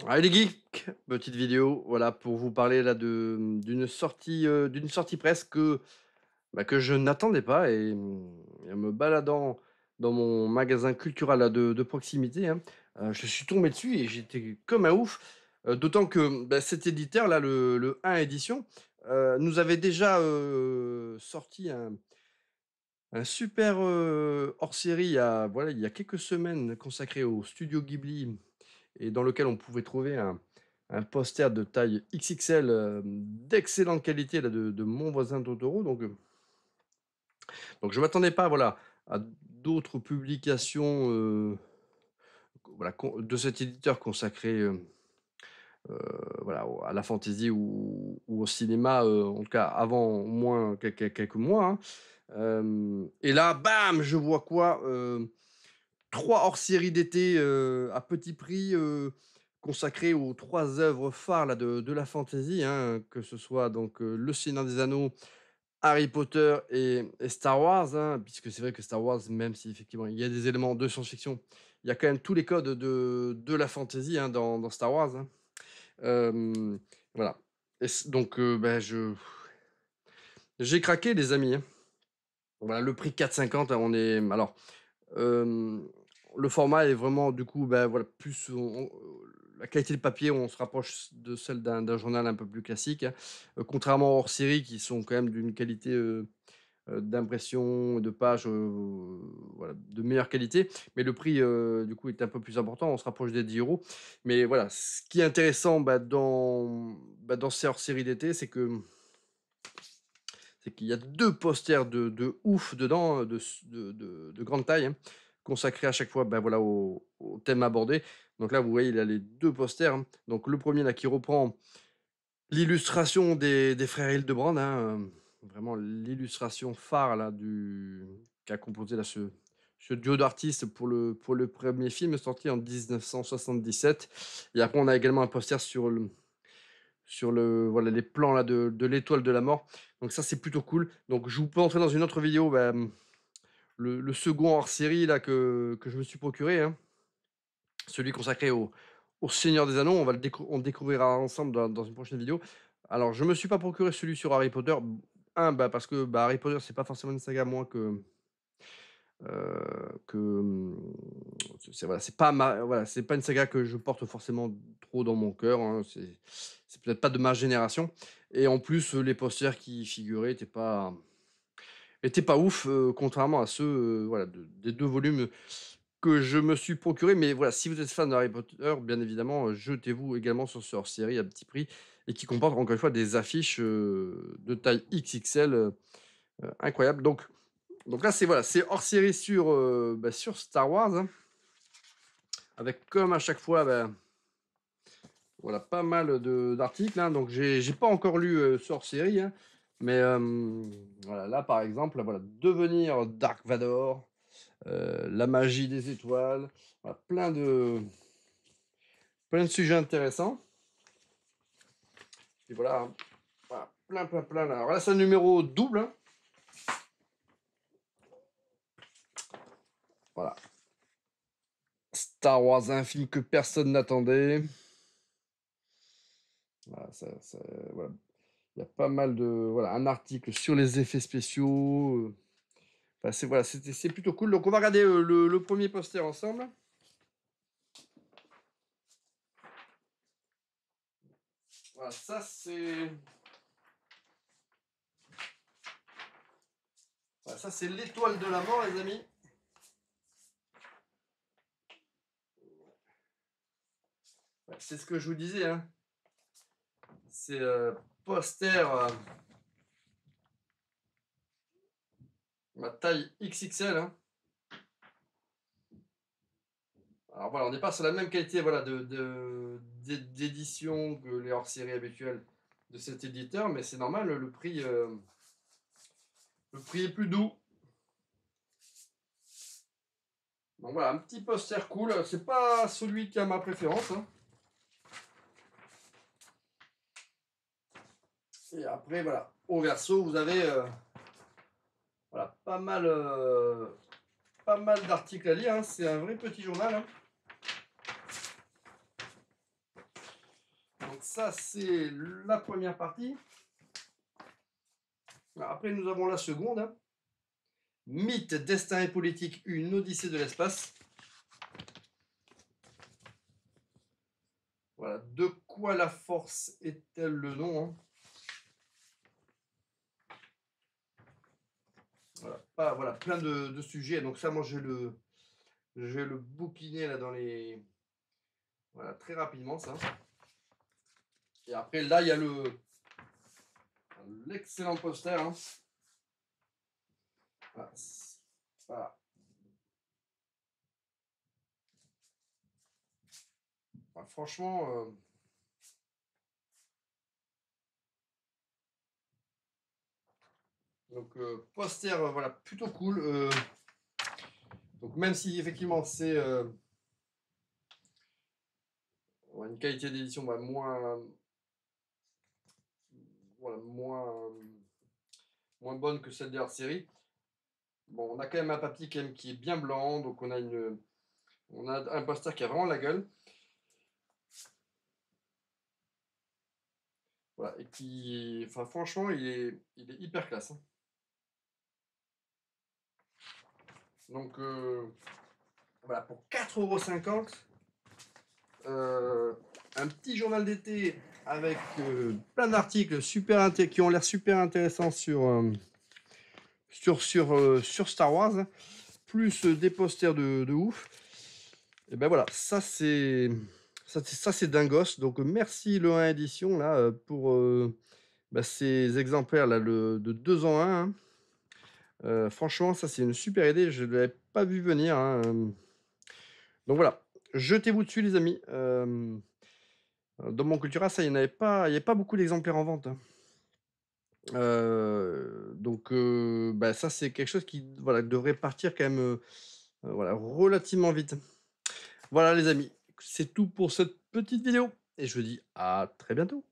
Allez les geeks, petite vidéo, voilà, pour vous parler là d'une sortie presse que je n'attendais pas et en me baladant dans mon magasin culturel là de proximité, hein, je suis tombé dessus et j'étais comme un ouf, d'autant que, cet éditeur là, le 1 édition, nous avait déjà, sorti un super, hors-série il y a quelques semaines consacré au studio Ghibli et dans lequel on pouvait trouver un poster de taille XXL, d'excellente qualité là de Mon voisin Totoro donc je m'attendais pas voilà à d'autres publications, voilà de cet éditeur consacré, voilà à la fantasy ou au cinéma, en tout cas avant au moins quelques mois, hein. Et là, bam! Je vois quoi? 3 hors-séries d'été, à petit prix, consacrés aux 3 œuvres phares là de la fantasy, hein, que ce soit donc, Le Seigneur des Anneaux, Harry Potter et Star Wars, hein. Puisque c'est vrai que Star Wars, même si effectivement il y a des éléments de science-fiction, il y a quand même tous les codes de la fantasy, hein, dans Star Wars, hein. Voilà et donc, j'ai craqué les amis, hein. Voilà le prix 4,50, on est alors Hem, le format est vraiment du coup, voilà, plus la qualité de papier, on se rapproche de celle d'un journal un peu plus classique, hein. Contrairement aux hors-séries qui sont quand même d'une qualité, d'impression, de pages, voilà, de meilleure qualité. Mais le prix, du coup, est un peu plus important, on se rapproche des 10 €. Mais voilà, ce qui est intéressant, dans ces hors-séries d'été, c'est qu'il y a 2 posters de ouf dedans, de grande taille, hein, consacrés à chaque fois, voilà, au thème abordé. Donc là, vous voyez, il a les 2 posters, hein. Donc le premier là qui reprend l'illustration des frères Hildebrand, hein, vraiment l'illustration phare là du qui a composé là ce duo d'artistes pour le 1er film sorti en 1977 et après on a également un poster sur le voilà, les plans là de l'étoile de la mort. Donc ça, c'est plutôt cool. Donc je vous peux entrer dans une autre vidéo, le second hors série là que je me suis procuré, hein, celui consacré au Seigneur des Anneaux. On découvrira ensemble dans une prochaine vidéo. Alors je me suis pas procuré celui sur Harry Potter. Parce que, Harry Potter, c'est pas forcément une saga moi que, c'est voilà, c'est pas ma voilà, c'est pas une saga que je porte forcément trop dans mon cœur, hein. C'est peut-être pas de ma génération et en plus, les posters qui y figuraient étaient pas ouf, contrairement à ceux, voilà, des 2 volumes que je me suis procuré. Mais voilà, si vous êtes fan de Harry Potter, bien évidemment, jetez-vous également sur ce hors-série à petit prix et qui comporte encore une fois des affiches, de taille XXL, incroyables. Donc là, c'est voilà, c'est hors série sur Star Wars, hein, avec comme à chaque fois, voilà, pas mal d'articles, hein. Donc j'ai pas encore lu, ce hors série, hein, mais voilà, là, par exemple, voilà, devenir Dark Vador, la magie des étoiles, voilà, plein de sujets intéressants et voilà, hein, voilà, plein là. Alors là, c'est un numéro double, hein, voilà. Star Wars, un film que personne n'attendait. Voilà, voilà. Il y a pas mal de voilà, un article sur les effets spéciaux, enfin, c'est plutôt cool. Donc on va regarder, le 1er poster ensemble. Voilà, ça c'est l'étoile de la mort, les amis. Ouais, c'est ce que je vous disais, hein. C'est, poster, ma taille XXL, hein. Alors voilà, on n'est pas sur la même qualité, voilà, d'édition que les hors-séries habituelles de cet éditeur, mais c'est normal, le prix est plus doux. Donc voilà, un petit poster cool. C'est pas celui qui a ma préférence, hein. Et après, voilà, au verso, vous avez voilà, pas mal d'articles à lire, hein. C'est un vrai petit journal, hein. Donc ça, c'est la première partie. Après, nous avons la seconde. Hein. Mythe, destin et politique, une odyssée de l'espace. Voilà. De quoi la force est-elle le nom hein. Voilà. Voilà, plein de sujets. Donc ça, moi, je vais le bouquiner là dans les... Voilà, très rapidement, ça. Et après, là, il y a l'excellent poster. Hein. Voilà. Voilà. Enfin, franchement... Donc, poster, voilà, plutôt cool. Donc, même si effectivement c'est une qualité d'édition bah, voilà, moins bonne que celle de hors série. Bon, on a quand même un papier qui est bien blanc, donc on a un poster qui a vraiment la gueule. Voilà, et qui, enfin, franchement, il est hyper classe. Hein. Donc, voilà, pour 4,50 €, un petit journal d'été avec plein d'articles qui ont l'air super intéressants sur Star Wars, plus des posters de ouf. Et ben voilà, ça c'est dingos. Donc merci le 1 édition là pour ces exemplaires là de 2 en 1. Hein. Franchement, ça c'est une super idée. Je ne l'avais pas vu venir. Hein. Donc voilà, jetez-vous dessus les amis. Dans mon Cultura, ça il n'y avait pas beaucoup d'exemplaires en vente. Hein. Donc ça c'est quelque chose qui voilà devrait partir quand même voilà relativement vite. Voilà les amis, c'est tout pour cette petite vidéo et je vous dis à très bientôt.